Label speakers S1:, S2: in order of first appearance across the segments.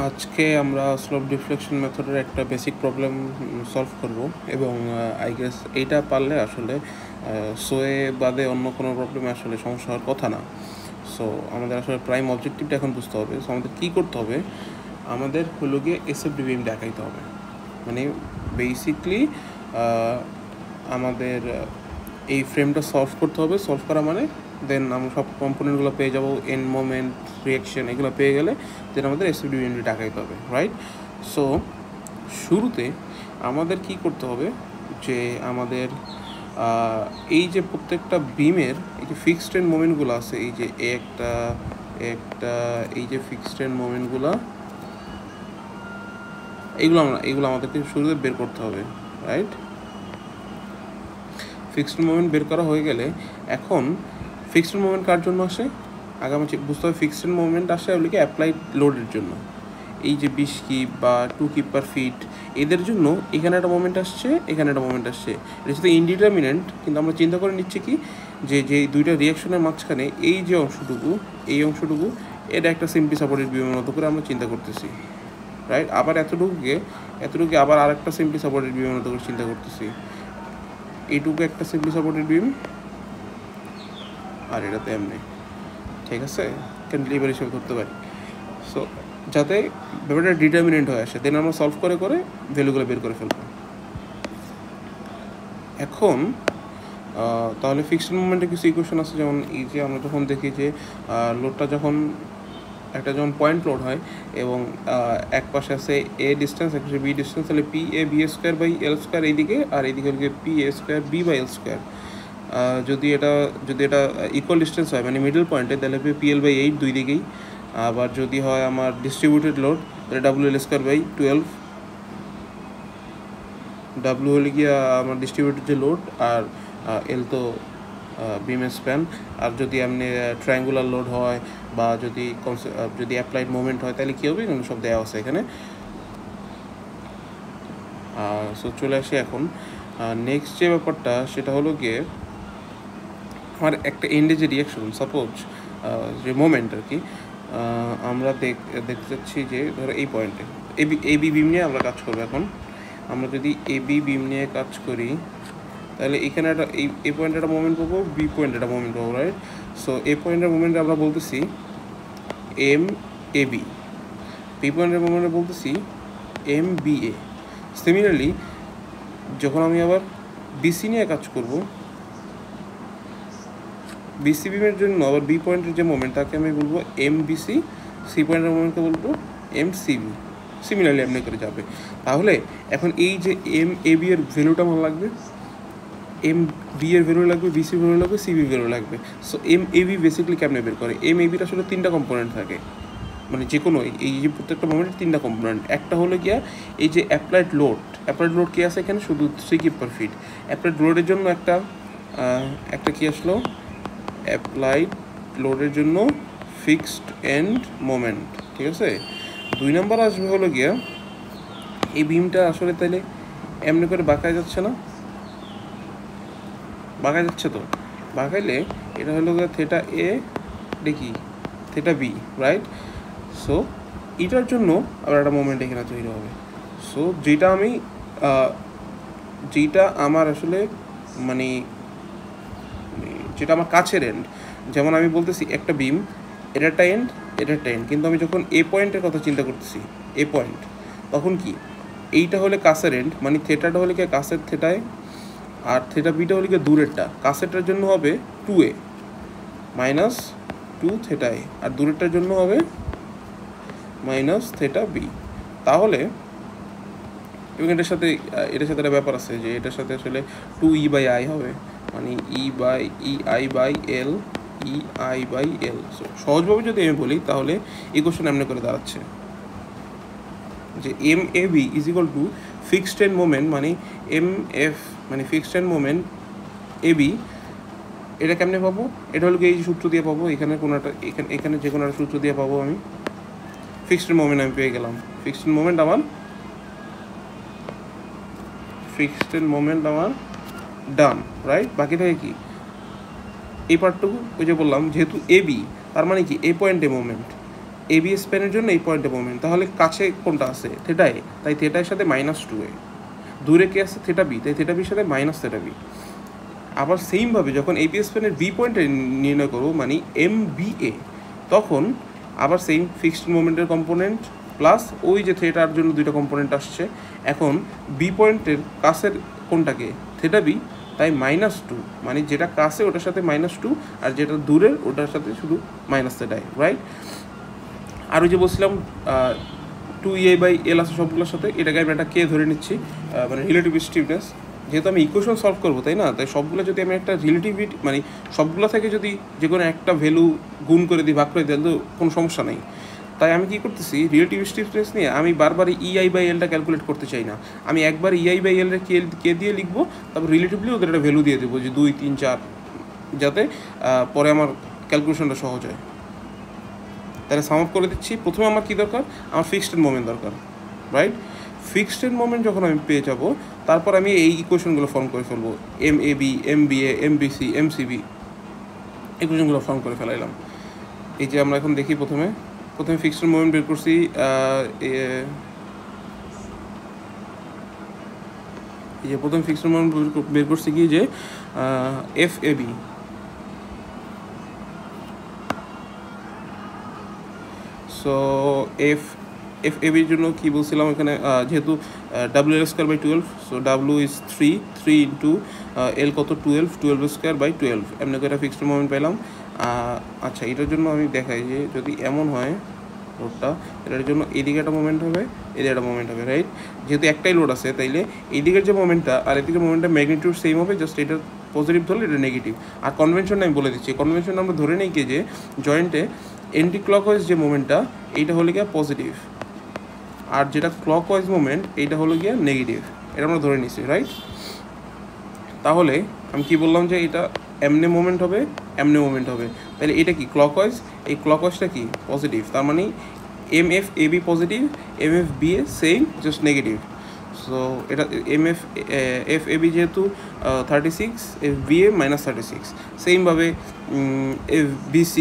S1: আজকে আমরা slope deflection মেথডের একটা বেসিক প্রবলেম সলভ করব এবং আই গেস এইটা পারলে আসলে সোয়ে বাদে অন্য কোনো প্রবলেমে আসলে সমস্যা হওয়ার কথা না। সো আমাদের আসলে প্রাইম অবজেক্টিভটা এখন বুঝতে হবে। সো আমাদের কী করতে হবে, আমাদের হলো গিয়ে এসএফডি বিম দেখাইতে হবে। মানে বেসিকলি আমাদের এই ফ্রেমটা সলভ করতে হবে। সলভ করা মানে দেন আমরা সব কম্পোনেন্টগুলো পেয়ে যাবো, এন্ড মোমেন্ট, রিয়াকশন, এগুলো পেয়ে গেলে দেন আমাদের এসএফডি বিমটি দেখাইতে হবে, রাইট? সো শুরুতে আমাদের কি করতে হবে যে আমাদের এই যে প্রত্যেকটা বিমের এই যে ফিক্সড এন্ড মোমেন্টগুলো আছে, এই যে একটা একটা এই যে ফিক্সড এন্ড মোমেন্টগুলো, এইগুলো আমাদেরকে শুরুতে বের করতে হবে, রাইট? ফিক্সড মোমেন্ট বের করা হয়ে গেলে এখন ফিক্সড মোমেন্ট কার জন্য আসে আগে আমার বুঝতে হবে। ফিক্সড মোমেন্ট আসে ওগুলিকে অ্যাপ্লাইড লোডের জন্য। এই যে 20 কিপ বা 2 কিপ পার ফিট, এদের জন্য এখানে একটা মোমেন্ট আসছে, এখানে একটা মোমেন্ট আসছে। এটা শুধু ইনডিটারমিনেন্ট, কিন্তু আমরা চিন্তা করে নিচ্ছি কি যে যে দুইটা রিয়াকশনের মাঝখানে এই যে অংশটুকু, এই অংশটুকু এটা একটা সিম্পলি সাপোর্টেড বিমের মতো করে আমরা চিন্তা করতেছি, রাইট? আবার এতটুকুকে আবার আরেকটা সিম্পলি সাপোর্টেড বিমের মতো করে চিন্তা করতেছি। এইটুকু একটা সিম্পলি সাপোর্টেড বিম, আর এটাতে এমনি, ঠিক আছে, ক্যান্টিলিভার হিসেবে ধরতে পারি। সো যাতে ব্যাপারটা ডিটারমিনেন্ট হয়ে আসে, দেন আমরা সলভ করে করে ভ্যালুগুলো বের করে ফেলবো। এখন তাহলে ফিক্সড মুভমেন্টে কিছু ইকুয়েশন আছে, যেমন এই যে আমরা যখন দেখি যে লোডটা যখন একটা যখন পয়েন্ট লোড হয় এবং এক পাশে আছে এ ডিস্টেন্স, এক পাশে বি ডিস্টেন্স, তাহলে P A B square by L square এইদিকে, আর এইদিকে হচ্ছে P A square B by L square. যদি এটা ইকুয়াল ডিস্টেন্স হয় মানে মিডল পয়েন্টে, তাহলে পি এল বাই 8 দুই দিকেই। আবার যদি হয় আমার ডিস্ট্রিবিউটেড লোড, তাহলে W L square by 12। W হলে গিয়ে আমার ডিস্ট্রিবিউটেড যে লোড, আর এল তো বিমের স্প্যান। আর যদি এমনি ট্রায়াঙ্গুলার লোড হয় বা যদি অ্যাপ্লাইড মোমেন্ট হয়, তাহলে কী হবে এগুলো সব দেওয়া আছে এখানে। সো চলে আসি এখন নেক্সট যে ব্যাপারটা, সেটা হলো গিয়ে আমার একটা এন্ডে যে রিয়াকশন, সাপোজ যে মোমেন্ট আর কি, আমরা দেখতে চাচ্ছি যে ধরো এই পয়েন্টে এবি বিম নিয়ে আমরা কাজ করবো। এখন আমরা যদি এবি বিম নিয়ে কাজ করি, তাহলে এখানে একটা এই পয়েন্টে একটা মোমেন্ট পাবো, বি পয়েন্টে একটা মোমেন্ট পাবো, রাইট? সো এ পয়েন্টের মোমেন্টে আমরা বলতেছি এম এ বি, বি পয়েন্টের মোমেন্টে বলতেছি এম বি এ। সিমিলারলি যখন আমি আবার বিসি নিয়ে কাজ করব, বিসি বিমের জন্য আবার বি পয়েন্টের যে মোমেন্ট তাকে আমি বলবো এম বিসি, সি পয়েন্টের মোমেন্টকে বলবো এম সিবি। সিমিলারলি এমনি করে যাবে। তাহলে এখন এই যে এম এ বি এর ভ্যালুটা আমার লাগবে, এম বি এর ভ্যালু লাগবে, বিসি ভ্যালু লাগবে, সিবি ভ্যালু লাগবে। So M A B basically কেমনে বের করে? এম এ বির আসলে 3টা কম্পোনেন্ট থাকে, মানে যে কোনো এই যে প্রত্যেকটা মোমেন্টের 3টা কম্পোনেন্ট। একটা হলো গিয়া এই যে অ্যাপ্লাইড লোড কি আছে এখানে, শুধু 3 কিপ পার ফিট। অ্যাপ্লাইড লোডের জন্য একটা কি আসলো, অ্যাপ্লাইড লোডের জন্য ফিক্সড এন্ড মোমেন্ট, ঠিক আছে। 2 নম্বর আসবে হলো গিয়া এই বিমটা আসলে তাইলে এমনি করে বাঁকায় যাচ্ছে না, বাঁকায় যাচ্ছে তো, বাঁকাইলে এটা হলো গিয়ে থেটা এ দেখি থেটা বি, রাইট? সো এটার জন্য আবার একটা মোমেন্ট এখানে তৈরি হবে। সো যেটা আমার আসলে মানে যেটা আমার কাছের এন্ড, যেমন আমি বলতেছি একটা বিম, এটা একটা এন্ড, এটা একটা এন্ড, কিন্তু আমি যখন এ পয়েন্টের কথা চিন্তা করতেছি, এ পয়েন্ট, তখন কি এইটা হলে কাছের এন্ড, মানে থেটাটা হলে কি কাছের থেটায়, আর থেটা বিটা হলে কি দূরেরটা। কাছেরটার জন্য হবে 2a মাইনাস 2 থেটা এ, আর দূরেরটার জন্য হবে মাইনাস থেটা বি। তাহলে এবং এটার সাথে একটা ব্যাপার আছে যে এটার সাথে আসলে 2e বাই আই হবে, মানে E I by L, E I by L. সহজভাবে যদি আমি বলি তাহলে ইকুয়েশন এমনি করে দাঁড়াচ্ছে যে M A B is equal to fixed end moment, মানে এম এফ মানে fixed end moment A B. এটা কেমনে পাবো? এটা হলো এই সূত্র দিয়ে পাবো, এখানে কোনো একটা এখানে যে কোনো একটা সূত্র দিয়ে পাবো আমি। ফিক্সড এন্ড মোমেন্ট আমি পেয়ে গেলাম, ফিক্সড এন্ড মোমেন্ট আমার ডান, রাইট? বাকি থাকে কি এই পার্টটুকু, ওই যে বললাম যেহেতু এ বি, তার মানে কি এ পয়েন্টে মোমেন্ট, এবি স্প্যানের জন্য এই পয়েন্টে মোমেন্ট, তাহলে কাছে কোনটা আছে থেটা এ, তাই থেটার সাথে -2a, দূরে কে আছে থেটা বি, তাই থেটা বির সাথে থেটা বি। আবার সেমভাবে যখন এবি স্প্যানের বি পয়েন্টে নির্ণয় করবো মানে MBA, তখন আবার সেম ফিক্সড মোমেন্টের কম্পোনেন্ট প্লাস ওই যে থেটার জন্য দুইটা কম্পোনেন্ট আসছে। এখন বি পয়েন্টের কাছের কোনটাকে থেটা বি, তাই -2, মানে যেটা কাছে ওটার সাথে -2 আর যেটা দূরের ওটার সাথে শুধু থেটাই, রাইট। আর ওই যে বলছিলাম 2EA/L আছে সবগুলোর সাথে, এটাকে আমি একটা কে ধরে নিচ্ছি, মানে রিলেটিভ স্টিফনেস। যেহেতু আমি ইকুয়েশন সলভ করবো তাই না, তাই সবগুলো যদি আমি একটা রিলেটিভিটি মানে সবগুলো থেকে যদি যে কোনো একটা ভ্যালু গুণ করে দিই, ভাগ করে দিই, তাহলে কোনো সমস্যা নেই। তাই আমি কী করতেছি, রিলেটিভ স্টিফনেস নিয়ে আমি বারবার EI/Lটা ক্যালকুলেট করতে চাই না, আমি একবার EI/L এর কে দিয়ে লিখবো, তারপর রিলেটিভলি ওদের একটা ভ্যালু দিয়ে দেবো যে 2, 3, 4, যাতে পরে আমার ক্যালকুলেশনটা সহজ হয়। তাহলে সাম আপ করে দিচ্ছি। প্রথমে আমার কী দরকার, আমার ফিক্সড মোমেন্ট দরকার, রাইট। ফিক্সড মোমেন্ট যখন আমি পেয়ে যাব, তারপর আমি এই ইকুয়েশনগুলো ফর্ম করে ফেলবো, MAB, MBA, MBC, MCB ইকুয়েশনগুলো ফর্ম করে ফেলাইলাম। এই যে আমরা এখন দেখি প্রথমে ফিক্সড মোমেন্ট বের করছি, এই যে প্রথম ফিক্সড মোমেন্ট বের করছি কি যে FAB। সো FABর জন্য কী বলছিলাম এখানে, যেহেতু WL²/12, so W is 3 into L কত 12²/12, এমনি করে ফিক্সড মোমেন্ট পেলাম। আচ্ছা, এটার জন্য আমি দেখাই যে যদি এমন হয় লোডটা, এটার জন্য এদিকে একটা মোমেন্ট হবে, এদিকে একটা মোমেন্ট হবে, রাইট। যেহেতু একটাই লোড আছে, তাইলে এইদিকের যে মোমেন্টটা আর এদিকের মোমেন্টের ম্যাগনিটিউড সেম হবে, জাস্ট এটা পজিটিভ ধরলে এটা নেগেটিভ। আর কনভেনশনটা আমি বলে দিচ্ছি, কনভেনশন আমরা ধরে নিই কি যে জয়েন্টে এন্টি ক্লকওয়াইজ যে মোমেন্টটা এইটা হলো গিয়া পজিটিভ, আর যেটা ক্লকওয়াইজ মোমেন্ট এইটা হলো গিয়া নেগেটিভ, এটা আমরা ধরে নিচ্ছি, রাইট। তাহলে আমি কি বললাম যে এটা এমনি মোমেন্ট হবে, এমনি মোমেন্ট হবে, তাহলে এটা কি ক্লকওয়াইজ, এই ক্লকওয়াইজটা কি পজিটিভ, তার মানে MFAB positive, MFBA same just negative. So এটা FAB যেহেতু 36, FBA -36, সেমভাবে FBC,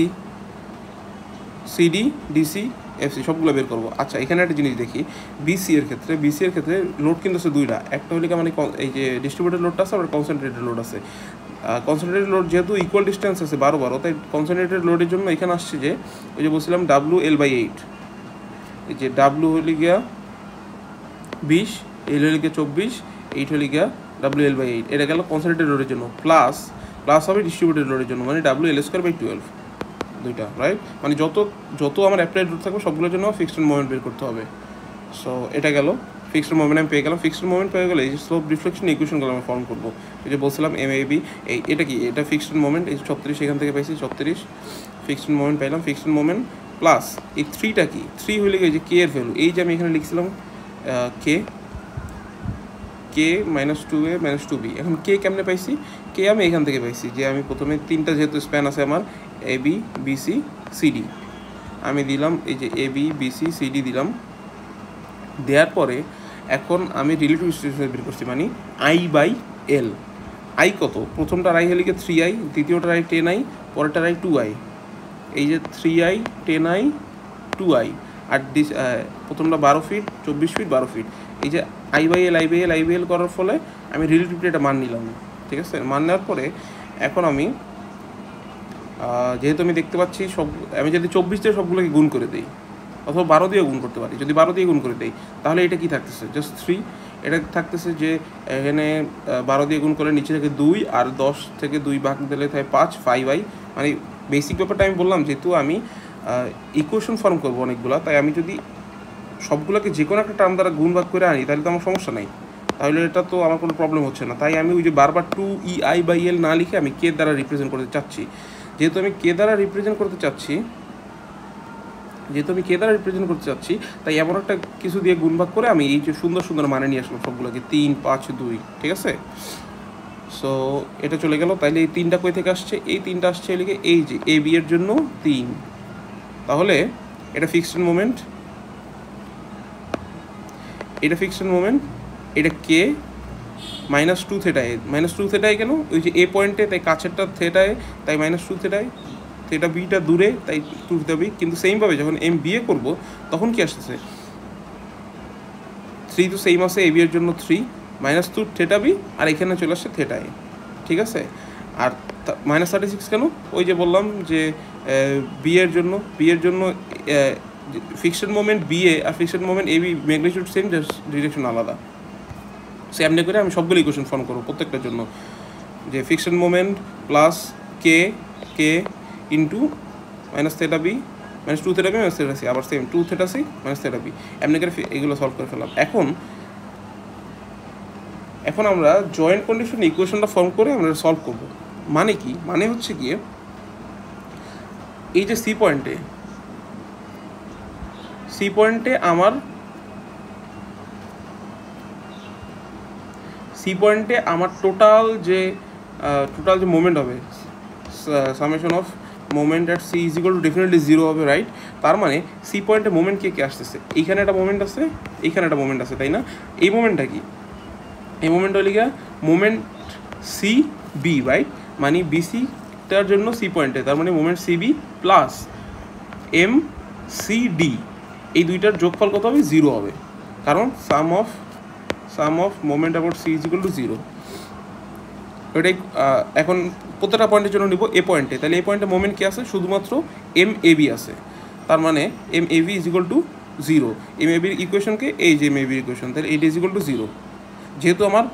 S1: CD, DC, FC সবগুলো বের করবো। আচ্ছা, এখানে একটা জিনিস দেখি, BC এর ক্ষেত্রে লোড কিন্তু আছে দুইটা, একটা হলে মানে এই যে ডিস্ট্রিবিউটেড লোডটা আছে, আবার কনসেন্ট্রেটেড লোড আছে। কনসেন্ট্রেটেড লোড যেহেতু ইকুয়াল ডিস্টেন্স আছে 12, তাই কনসেন্ট্রেটেড লোডের জন্য এখানে আসছে যে ওই যে বলছিলাম WL/8, এই যে W হলে গিয়া 20, L হলে গিয়া 24, 8 হলে গিয়া WL/8, এটা গেল কনসেন্ট্রেটেড লোডের জন্য, প্লাস হবে ডিস্ট্রিবিউটেড লোডের জন্য মানে WL²/12 দুইটা, রাইট। মানে যত আমার অ্যাপ্লাইড লোড থাকবে সবগুলোর জন্য ফিক্সড মোমেন্ট বের করতে হবে। সো এটা গেল ফিক্সড মোমেন্ট আমি পেয়ে গেলাম। ফিক্সড মোমেন্ট পেয়ে গেলে এই যে স্লোপ ডিফ্লেকশন ইকুয়েশনগুলো আমি ফর্ম করবো, এই যে বলছিলাম MAB, এটা কি, এটা ফিক্সড মোমেন্ট, এই 36 এখান থেকে পাইছি 36 ফিক্সড মোমেন্ট পাইলাম। ফিক্সড মোমেন্ট প্লাস এই 3টা কি, 3 হইলে এই যে কে এর ভ্যালু, এই যে আমি এখানে লিখছিলাম কে -2A -2B। এখন কে কেমনে পাইছি, কে আমি এখান থেকে পাইছি যে আমি প্রথমে 3টা যেহেতু স্প্যান আছে আমার AB, BC, CD, আমি দিলাম এই যে AB, BC, CD দিলাম। দেওয়ার পরে এখন আমি রিলেটিভ স্টিফনেস বের করছি, মানে I/L। আই কত, প্রথমটার আই হলে 3I, দ্বিতীয়টার I 10I, পরেরটার I 2I। এই যে 3I, 10I, 2I, আর প্রথমটা 12 ফিট, 24 ফিট, 12 ফিট। এই যে I/L করার ফলে আমি রিলেটিভলি একটা মান নিলাম, ঠিক আছে। মান নেওয়ার পরে এখন আমি যেহেতু আমি দেখতে পাচ্ছি আমি যদি 24 দিয়ে সবগুলোকে গুণ করে দিই, অথবা 12 দিয়ে গুণ করতে পারি, যদি 12 দিয়ে গুণ করে দিই তাহলে এটা কি থাকতেছে, জাস্ট 3। এটা থাকতেছে যে এখানে 12 দিয়ে গুণ করলে নিচে থেকে 2, আর 10 থেকে 2 ভাগ দিলে থাকে 5I। মানে বেসিক ব্যাপারটা আমি বললাম, যেহেতু আমি ইকুয়েশন ফর্ম করবো অনেকগুলো, তাই আমি যদি সবগুলোকে যে কোনো একটা টার্ম দ্বারা গুণ ভাগ করে আনি তাহলে তো আমার সমস্যা নেই, তাহলে এটা তো আমার কোনো প্রবলেম হচ্ছে না। তাই আমি ওই যে বারবার 2EI/L না লিখে আমি কে দ্বারা রিপ্রেজেন্ট করতে চাচ্ছি। যেহেতু আমি কে দ্বারা রিপ্রেজেন্ট করতে চাচ্ছি, তাই এমন একটা কিছু দিয়ে গুণ ভাগ করে আমি এই যে সুন্দর সুন্দর মানে নিয়ে আসলাম সবগুলোকে, 3, 5, 2, ঠিক আছে। সো এটা চলে গেল। তাইলে এই 3টা কই থেকে আসছে, এই 3টা আসছে এদিকে, এই যে AB এর জন্য 3, তাহলে এটা ফিক্সড মোমেন্ট, এটা কে -2 থেটায়, -2 থেটায় কেন, ওই যে এ পয়েন্টে, তাই কাছেরটা থেটায়, তাই -2 থেটায়, থিটা বিটা দূরে, তাই 2 থিটা বি। কিন্তু সেমভাবে যখন এম বি এ করবো তখন কি আসতেছে, 3 তো সেম আছে, এ বি এর জন্য 3 -2 থিটা বি, আর এখানে চলে আসছে থিটা এ, ঠিক আছে। আর -36 কেন, ওই যে বললাম যে বি এর জন্য ফিকশন মোমেন্ট বি এ আর fiction moment A B magnitude same, just direction আলাদা। সে এমনি করে আমি সবগুলো ইকুয়েশন ফর্ম করবো প্রত্যেকটার জন্য, যে fiction moment plus K K into minus theta B -2 theta B minus theta C, আবার same 2 theta C minus theta B, এমনি করে এগুলো সলভ করে ফেললাম। এখন আমরা জয়েন্ট কন্ডিশন ইকুয়েশনটা ফর্ম করে আমরা সলভ করব। মানে কি, মানে হচ্ছে গিয়ে এই যে সি পয়েন্টে আমার টোটাল যে মোমেন্ট হবে, summation of moment at C is equal to definitely 0 হবে, রাইট। তার মানে সি পয়েন্টে মোমেন্ট কে আসতেছে, এইখানে একটা মোমেন্ট আছে, এইখানে একটা মোমেন্ট আছে, তাই না। এই মোমেন্টটা কি, এই মোমেন্ট হলে গিয়া মোমেন্ট সি বি, রাইট। মানে বিসিটার জন্য সি পয়েন্টে, তার মানে moment C B plus M C D, এই দুইটার যোগফল কত হবে, 0 হবে, কারণ sum of moment about C is equal to 0। ওইটাই এখন প্রত্যেকটা পয়েন্টের জন্য নিব এ পয়েন্টে, তাহলে এই পয়েন্টে মোমেন্ট কি আছে, শুধুমাত্র এম এ বি আছে, তার মানে M A B is equal to 0। M A বির ইকুয়েশনকে এই যে এম এ বির ইকুয়েশন, তাহলে এইটা ইজ ইকুয়াল টু 0। যেহেতু আমার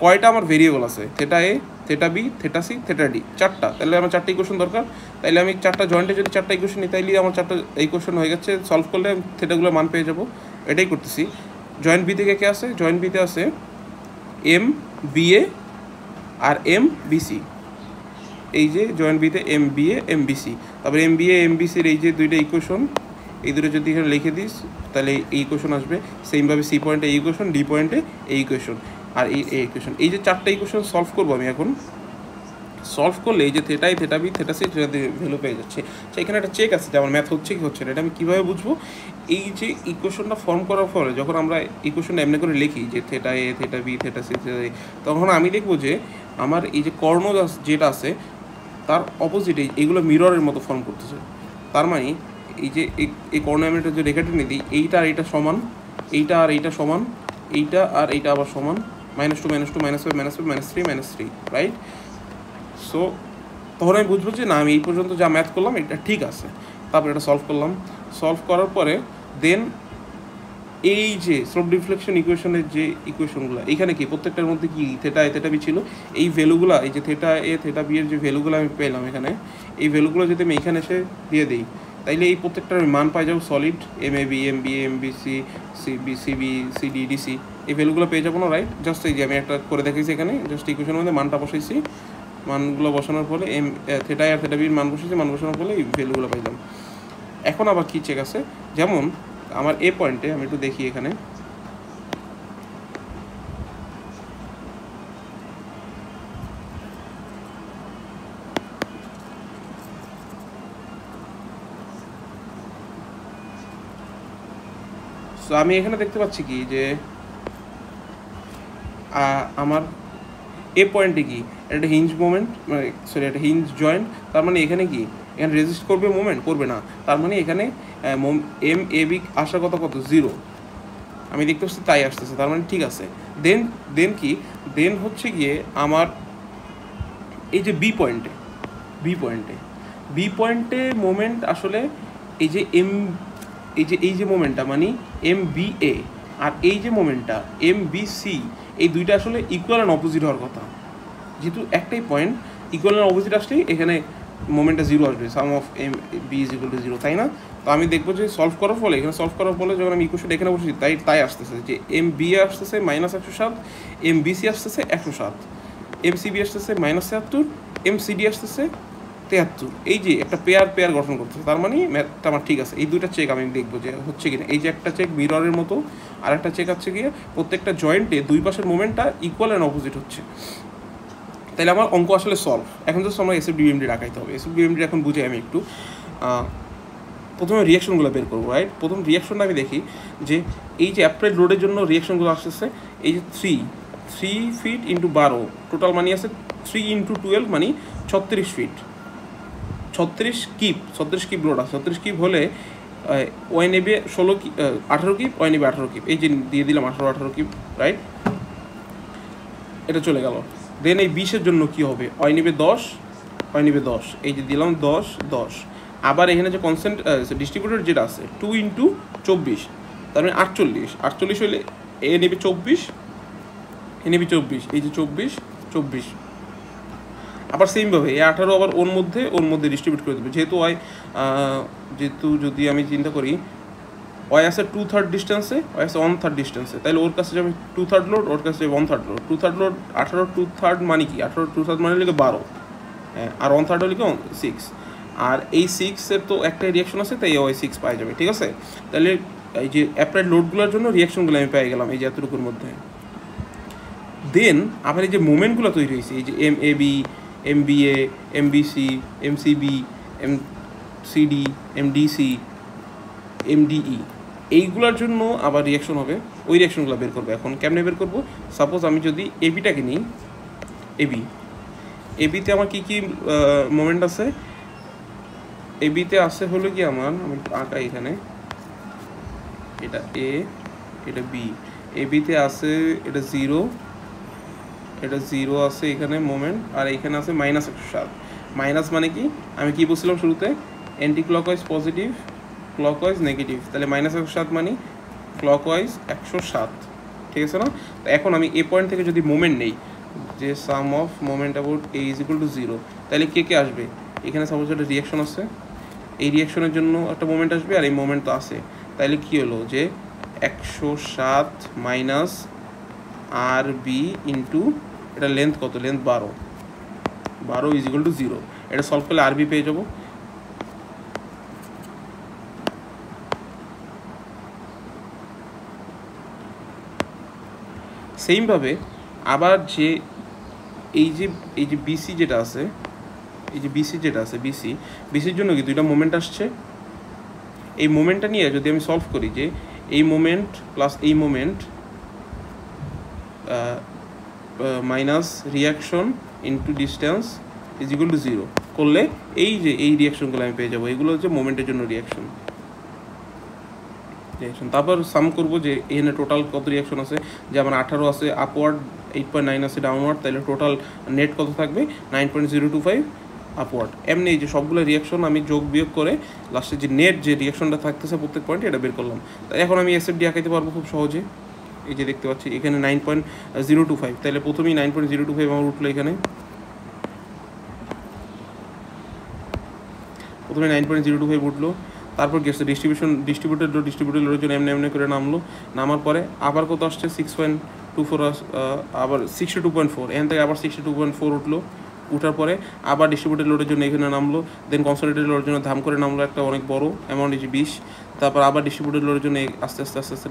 S1: কয়টা আমার ভেরিয়েবল আছে, theta A, theta B, theta C, theta D, 4টা, তাহলে আমার 4টা ইকুয়েশন দরকার। তাইলে আমি 4টা জয়েন্টে যদি 4টা ইকুয়েশন নিই, তাইলে আমার 4টা ইকুয়েশন হয়ে গেছে, সলভ করলে থিটাগুলো মান পেয়ে যাবো। এটাই করতেছি। জয়েন্ট বি থেকে কে আছে, জয়েন্ট বিতে আছে এম বি এ আর এম বিসি, এই যে জয়েন্ট বিতে M B A M BC, তারপরে এম বি এ এম বিসির এই যে দুইটা ইকুয়েশন, এই দুটো যদি এখানে লিখে দিস তাহলে এই ইকুয়েশন আসবে। সেমভাবে সি পয়েন্টে এই ইকুয়েশন, ডি পয়েন্টে এই ইকুয়েশন, আর এই ইকুয়েশন, এই যে 4টা ইকুয়েশন সলভ করবো আমি এখন। সলভ করলে এই যে থিটাই, theta B, theta C, value পেয়ে যাচ্ছে। সেখানে একটা চেক আছে যে আমার ম্যাথ হচ্ছে কি হচ্ছে না, এটা আমি কীভাবে বুঝবো। এই যে ইকুয়েশনটা ফর্ম করার ফলে যখন আমরা ইকুয়েশনটা এমনি করে লিখি যে theta A, theta B, theta C, তখন আমি দেখবো যে আমার এই যে কর্ণ যেটা আছে তার অপোজিটে এইগুলো মিররের মতো ফর্ম করতেছে। তার মানে এই যে এই কর্ণ আমি একটা যে রেখাটি নিয়ে দিই, এইটা আর এইটা সমান, এইটা আর এইটা সমান, এইটা আর এইটা আবার সমান, -2 -2 -5 -3 রাইট। সো তখন আমি বুঝবো যে না, আমি এই পর্যন্ত যা ম্যাথ করলাম এটা ঠিক আছে। তারপর এটা সলভ করলাম, সলভ করার পরে দেন এই যে স্লোপ ডিফ্লেকশন ইকুয়েশনের যে ইকুয়েশনগুলো, এইখানে কি প্রত্যেকটার মধ্যে কি থিটা এ, থিটা বি ছিল, এই ভ্যালুগুলো, এই যে থিটা এ, থিটা বি এর যে ভ্যালুগুলো আমি পেলাম এখানে, এই ভ্যালুগুলো যদি আমি এখানে এসে দিয়ে দিই, তাইলে এই প্রত্যেকটার মান পাই যাবো solid, M A B, M B A, M B C, C B, C B, C D, D C, এই ভ্যালুগুলো পেয়ে যাবো না, রাইট। জাস্ট এই যে আমি একটা করে দেখেছি এখানে, জাস্ট ইকুয়েশনের মধ্যে মানটা বসাইছি, মানগুলো বসানোর ফলে এম থিটা আর থিটা বির মান বসেছে, মান বসানোর ফলে এই ভ্যালুগুলো পাইলাম। এখন আবার কী চেক আছে, যেমন আমার এ পয়েন্টে আমি একটু দেখি এখানে, তো আমি এখানে দেখতে পাচ্ছি কি যে আমার এ পয়েন্টে কি একটা হিঞ্জ মোমেন্ট, মানে সরি একটা হিঞ্জ জয়েন্ট, তার মানে এখানে কি, এখানে রেজিস্ট করবে মোমেন্ট, করবে না, তার মানে এখানে এম এ বি আসার কথা কত, 0, আমি দেখতে পাচ্ছি তাই আসতেছে, তার মানে ঠিক আছে। দেন হচ্ছে গিয়ে আমার এই যে বি পয়েন্টে মোমেন্ট আসলে এই যে এই যে মোমেন্টটা মানে এম বি এ, আর এই যে মোমেন্টটা এম বি সি, এই দুইটা আসলে ইকুয়াল অ্যান্ড অপোজিট হওয়ার কথা। যেহেতু একটাই পয়েন্ট, ইকুয়াল অ্যান্ড অপোজিট আসলেই এখানে মোমেন্টটা 0 আসবে, sum of M B is equal to 0, তাই না। তো আমি দেখবো যে সলভ করার ফলে যখন আমি ইকুয়েশন এখানে বসেছি, তাই আসতেছে যে এম বি এ আসতেছে -107, এম বি সি আসতেছে 107, এম সি বি আসতেছে -73, এম সি ডি আসতেছে 73, এই যে একটা পেয়ার গঠন করতেছে, তার মানে ম্যাথটা আমার ঠিক আছে। এই দুইটা চেক আমি দেখবো যে হচ্ছে কিনা। এই যে একটা চেক মিররের মতো, আর একটা চেক হচ্ছে গিয়ে প্রত্যেকটা জয়েন্টে দুই পাশের মোমেন্টটা ইকুয়াল অ্যান্ড অপোজিট হচ্ছে। তাহলে আমার অঙ্ক আসলে সলভ। এখন জাস্ট আমরা এসএফ ডিএমডি রাখাইতে হবে। এসএফ ডিএমডি এখন বুঝে আমি একটু প্রথমে রিয়াকশনগুলো বের করবো, রাইট। প্রথম রিয়াকশনটা আমি দেখি যে এই যে অ্যাপ্লাইড লোডের জন্য রিয়াকশনগুলো আসতেছে, এই যে 3 ফিট ইন্টু 12, টোটাল মানি আছে 3 × 12 মানে 36 ফিট। 36 কিপ লোড আছে, 36 কিপ হলে ওয়াই নেবে 18 কিপ, ওয়াই নেবে 18 কিপ, এই যে দিয়ে দিলাম 18 কিপ, রাইট? এটা চলে গেল। দেন এই 20-এর জন্য কি হবে, ওয়াই নেবে 10, ওয়াই নেবে 10, এই যে দিলাম 10 10। আবার এখানে যে কনস্ট্যান্ট ডিস্ট্রিবিউটর যেটা আছে 2 × 24, তার মানে 48 হলে এ নেবে 24, এ নেবে 24, এই যে 24। আবার সেমভাবে এই 18 আবার ওর মধ্যে ডিস্ট্রিবিউট করে দেবে, যেহেতু যদি আমি চিন্তা করি ওয়াই আছে 2/3 ডিস্টেন্সে, ওয়াই আছে 1/3 ডিস্টেন্সে, তাহলে ওর কাছে যাবে 2/3 লোড, ওর কাছে যাবে 1/3 লোড। 2/3 লোড 18 2/3 মানে কি, 18 2/3 মানে লিখে 12, হ্যাঁ, আর 1/3 হলে কি 6, আর এই 6-এর তো একটা রিয়াকশন আছে, তাই ওই 6 পাওয়া যাবে, ঠিক আছে? তাহলে এই যে অ্যাপ্লাইড লোডগুলোর জন্য রিয়াকশনগুলো আমি পেয়ে গেলাম এই যে এতটুকুর মধ্যে। দেন আবার এই যে মোমেন্টগুলো তৈরি হয়েছে, এই যে MAB, MBA, MBC, MCB, MCD, MDC, MDE, এইগুলোর জন্য আবার রিয়াকশন হবে, ওই রিয়াকশনগুলো বের করবো। এখন কেমনে বের করবো, সাপোজ আমি যদি এবিটাকে নিই, এবিতে আমার কী কী মোমেন্ট আছে, এবিতে আছে হলো কি আমার, আমি আঁকা এখানে, এটা এ, এটা বি, এবিতে আছে এটা 0, এটা 0 আছে এখানে মোমেন্ট, আর এখানে আছে -107। মাইনাস মানে কি, আমি কি বলছিলাম শুরুতে, anti clockwise positive, clockwise negative, তাহলে -107 মানে ক্লকওয়াইজ 107, ঠিক আছে না? তো এখন আমি এ পয়েন্ট থেকে যদি মোমেন্ট নেই, যে sum of moment about A is equal to 0, তাহলে কে আসবে, এখানে সাপোজ একটা রিয়াকশন আছে, এই রিয়াকশনের জন্য একটা মোমেন্ট আসবে, আর এই মোমেন্ট তো আছে, তাহলে কী হলো যে 107 মাইনাস আর বি ইন্টু এটা লেন্থ কত, লেন্থ 12 ইজ ইকুয়াল টু 0। এটা সলভ করলে আরবি পেয়ে যাবো। সেমভাবে আবার যে এই যে বিসি যেটা আছে, বিসির জন্য কি দুইটা মোমেন্ট আসছে, এই মোমেন্টটা নিয়ে যদি আমি সলভ করি যে এই মোমেন্ট প্লাস এই moment minus reaction into distance is equal to 0 করলে এই রিয়াকশনগুলো আমি পেয়ে যাবো, এগুলো হচ্ছে মোমেন্টের জন্য রিয়াকশন। তারপর সাম করবো যে এখানে টোটাল কত রিয়াকশন আছে, যেমন 18 আছে আপওয়ার্ড, 8.9 আছে ডাউনওয়ার্ড, তাহলে টোটাল নেট কত থাকবে 9.025 আপওয়ার্ড। এমনি এই যে সবগুলো রিয়াকশন আমি যোগ বিয়োগ করে লাস্টে যে নেট যে রিয়াকশনটা থাকতেছে প্রত্যেক পয়েন্টে এটা বের করলাম। তাই এখন আমি এসএফডি আঁকাইতে পারবো খুব সহজে, এই যে দেখতে পাচ্ছি এখানে 9.025, তাহলে প্রথমেই 9.025 আমার উঠলো, এখানে প্রথমে 9.025 উঠলো, তারপর গেছে ডিস্ট্রিবিউটেড লোডের জন্য এমনি করে নামার পরে আবার কত আসছে 6.24, আবার 62.4, এখান থেকে আবার 62.4 উঠলো, উঠার পরে আবার ডিস্ট্রিবিউটেড লোডের জন্য এখানে নামলো, দেন কনসোলিডেটেড লোডের জন্য ধাম করে নামলো একটা অনেক বড় অ্যামাউন্ট, এই যে 20, তারপর আবার ডিস্ট্রিবিউটেড লোডের জন্য আস্তে আস্তে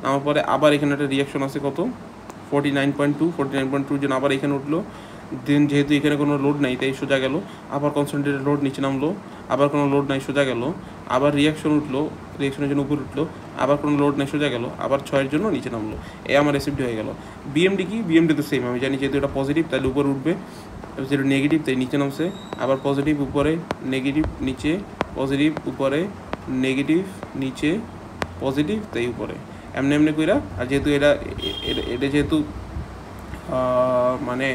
S1: নামার পরে আবার এখানে একটা রিয়াকশন আছে কত 49.2 জন্য আবার এখানে উঠলো, দেন যেহেতু এখানে কোনো লোড নাই তাই সোজা গেল, আবার কনসেন্ট্রেটেড লোড নিচে নামলো, আবার কোনো লোড নাই সোজা গেল, আবার রিয়াকশন উঠলো, রিয়াকশনের জন্য উপর উঠলো, আবার কোনো লোড নাই সোজা গেল, আবার 6-এর জন্য নিচে নামলো, এই আমার এসএফডি হয়ে গেল। বিএমডি কি, বিএমডি তো সেম, আমি জানি যেহেতু এটা পজিটিভ তাহলে উপরে উঠবে, যেটা নেগেটিভ তাই নিচে নামছে, আবার পজিটিভ উপরে, নেগেটিভ নিচে, পজিটিভ উপরে, নেগেটিভ নিচে, পজিটিভ তাই উপরে, এমনি কইরা। আর যেহেতু এটা যেহেতু মানে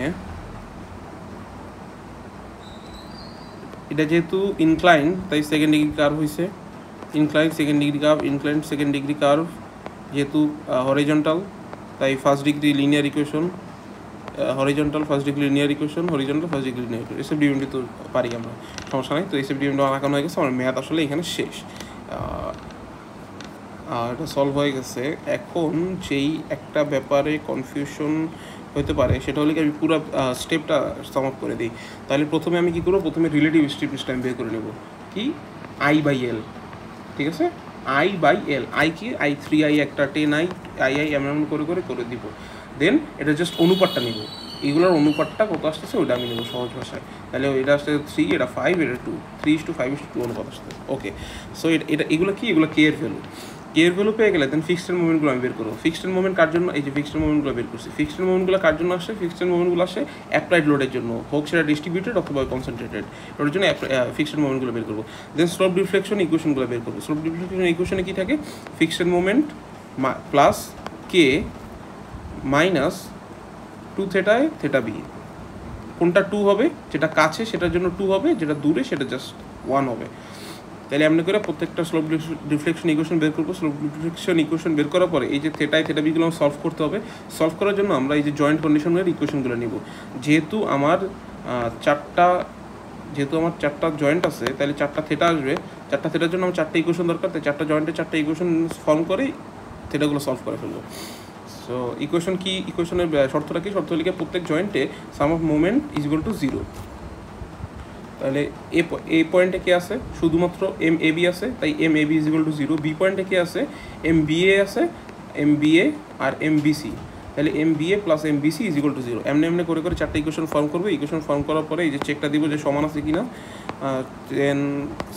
S1: এটা যেহেতু ইনক্লাইন তাই সেকেন্ড ডিগ্রি কার্ভ হয়েছে, ইনক্লাইন সেকেন্ড ডিগ্রি কার্ভ, যেহেতু হরিজন্টাল তাই first degree linear equation, horizontal first degree linear equation, horizontal first degree linear equation, SF DMD তো পারি আমরা, সমস্যা নাই। তো এসএফ ডিএমডি আঁকানো হয়ে গেছে, আমার ম্যাথ আসলে এখানে শেষ, এটা সলভ হয়ে গেছে। এখন যেই একটা ব্যাপারে কনফিউশন হতে পারে সেটা হলে কি আমি পুরো স্টেপটা সাম আপ করে দিই। তাহলে প্রথমে আমি কী করবো, প্রথমে রিলেটিভ স্টিফনেসটা আমি বের করে নেব, কি I/L, ঠিক আছে, I/L, আই কি I 3I একটা 10I এমন করে দিব, দেন এটা জাস্ট অনুপাতটা নেব, এগুলোর অনুপাতটা কত আসতেছে ওইটা আমি নেবো সহজ ভাষায়, তাহলে এটা আসতে 3, এটা 5, এটা 2, 3:5:2 অনুপাত আসতে। ওকে, সো এগুলো কি, এগুলো কে এর ভ্যালু, কে এর ভ্যালু পেয়ে গেলে দেন ফিক্সড মোমেন্টগুলো আমি বের করবো। ফিক্সড মোমেন্ট কার জন্য, এই যে ফিক্সড মোমেন্টগুলো বের করছি। ফিক্সড মোমেন্টগুলো কার জন্য আসে? ফিক্সড মোমেন্টগুলো আসে অ্যাপ্লাইড লোডের জন্য, হোক সেটা ডিস্ট্রিবিউটেড অথবা কনসেন্ট্রেটেড, ওটার জন্য ফিক্সড মোমেন্টগুলো বের করবো। দেন স্লোপ ডিফ্লেকশন ইকুয়েশনগুলো বের করবো। স্লোপ ডিফ্লেকশন ইকুয়েশনে কী থাকে? ফিক্সড মোমেন্ট প্লাস কে মাইনাস 2 থেটায় থেটা বি। কোনটা 2 হবে? যেটা কাছে সেটার জন্য 2 হবে, যেটা দূরে সেটা জাস্ট 1 হবে। তাহলে এমনি করে প্রত্যেকটা স্লোপ ডিফ্লেকশন ইকুয়েশন বের করবো। স্লোপ ডিফ্লেকশন ইকুয়েশন বের করার পরে এই যে থেটায় থেটা বিগুলো সলভ করতে হবে। সলভ করার জন্য আমরা এই যে জয়েন্ট কন্ডিশনের ইকুয়েশনগুলো নিব। যেহেতু আমার চারটা জয়েন্ট আছে, তাহলে 4টা থেটা আসবে। 4টা থেটার জন্য আমার 4টা ইকুয়েশন দরকার, তাই 4টা জয়েন্টে 4টা ইকুয়েশন ফর্ম করে থেটাগুলো সলভ করে ফেলবো। সো ইকুয়েশন কি? ইকুয়েশনের শর্তটা কি? শর্ত লিখে প্রত্যেক জয়েন্টে sum of moment is equal to 0। তাহলে এ পয়েন্টে কে আছে? শুধুমাত্র এম এ বি আছে, তাই M A B is equal to 0। B পয়েন্টে কে আছে? এম বি এ আছে, এম বি এ আর এম বি সি। তাহলে M B A plus M B C is equal to 0। এমনি করে 4টা ইকুয়েশন ফর্ম করবো। ইকুয়েশন ফর্ম করার পরে এই যে চেকটা দিব যে সমান আছে কি না, দেন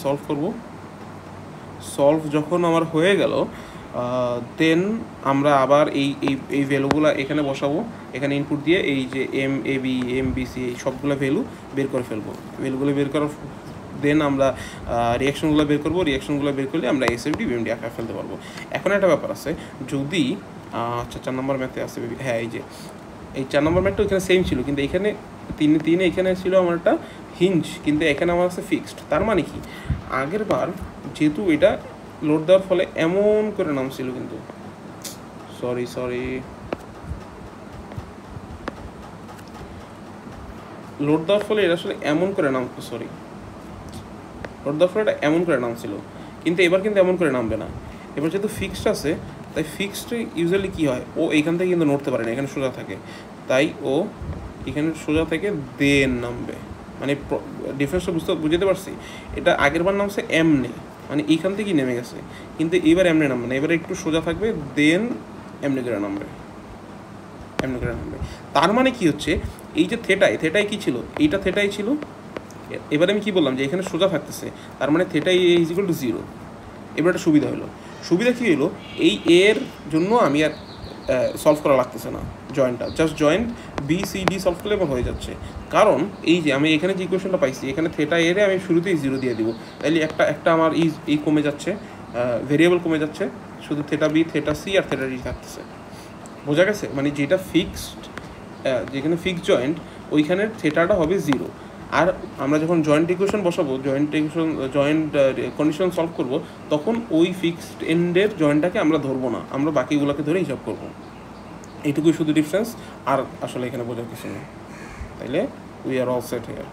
S1: সলভ করব। সলভ যখন আমার হয়ে গেল দেন আমরা আবার এই ভ্যালুগুলো এখানে বসাবো। এখানে ইনপুট দিয়ে এই যে M A B M B C এই সবগুলো ভ্যালু বের করে ফেলবো। ভ্যালুগুলো বের করার দেন আমরা রিয়াকশনগুলো বের করবো। রিয়াকশনগুলো বের করলে আমরা এসএফডি বিএমডি আঁকা ফেলতে পারবো। এখন একটা ব্যাপার আছে, যদি 4 নম্বর ম্যাথে আছে, হ্যাঁ এই যে এই 4 নম্বর ম্যাথটা এখানে সেম ছিল, কিন্তু এখানে 3 এখানে ছিল আমার একটা হিঞ্জ, কিন্তু এখানে আমার আছে ফিক্সড। তার মানে কি, আগের বার যেহেতু এটা লোড দেওয়ার ফলে এমন করে নামছিল, কিন্তু সরি লোড দেওয়ার ফলে এটা আসলে এমন করে লোড দেওয়ার ফলে এটা এমন করে নামছিল, কিন্তু এবার কিন্তু এমন করে নামবে না। এবার যেহেতু ফিক্সড আছে, তাই ফিক্সড ইউজুয়ালি কী হয়, ও এইখান থেকে কিন্তু নড়তে পারে না, এখানে সোজা থাকে, তাই ও এখানে সোজা থেকে দেন নামবে। মানে ডিফারেন্সটা বুঝতে পারছি। এটা আগের বার নামছে এমনি, মানে এইখান থেকেই নেমে গেছে, কিন্তু এবার এমনি নামবে না, এবারে একটু সোজা থাকবে, দেন এমনি করে নামবে। তার মানে কি হচ্ছে, এই যে থেটাই কি ছিল? এইটা থেটাই ছিল। এবারে আমি কি বললাম যে এখানে সোজা থাকতেছে, তার মানে থেটাই ইজ ইকুয়াল টু 0। এবার একটা সুবিধা কী হলো, এই এর জন্য আমি আর সলভ করা লাগতেছে না জয়েন্টটা, just joint B C D solve করলে আমার হয়ে যাচ্ছে। কারণ এই যে আমি এখানে যে ইকুয়েশনটা পাইছি, এখানে থেটা এরে আমি শুরুতেই 0 দিয়ে দিব, তাইলে একটা আমার এই কমে যাচ্ছে, ভেরিয়েবল কমে যাচ্ছে, শুধু থেটা বি থেটা সি আর থেটা ডি থাকতেছে। বোঝা গেছে? মানে যেটা ফিক্সড, যেখানে ফিক্সড জয়েন্ট, ওইখানের থেটাটা হবে 0। আর আমরা যখন জয়েন্ট ইকুয়েশন বসাবো, জয়েন্ট কন্ডিশন সলভ করব, তখন ওই ফিক্সড এন্ডের জয়েন্টটাকে আমরা ধরবো না, আমরা বাকিগুলোকে ধরে হিসাব করবো। এইটুকুই শুধু ডিফারেন্স, আর আসলে এখানে বোঝার কিছু নেই। তাইলে we are all set here.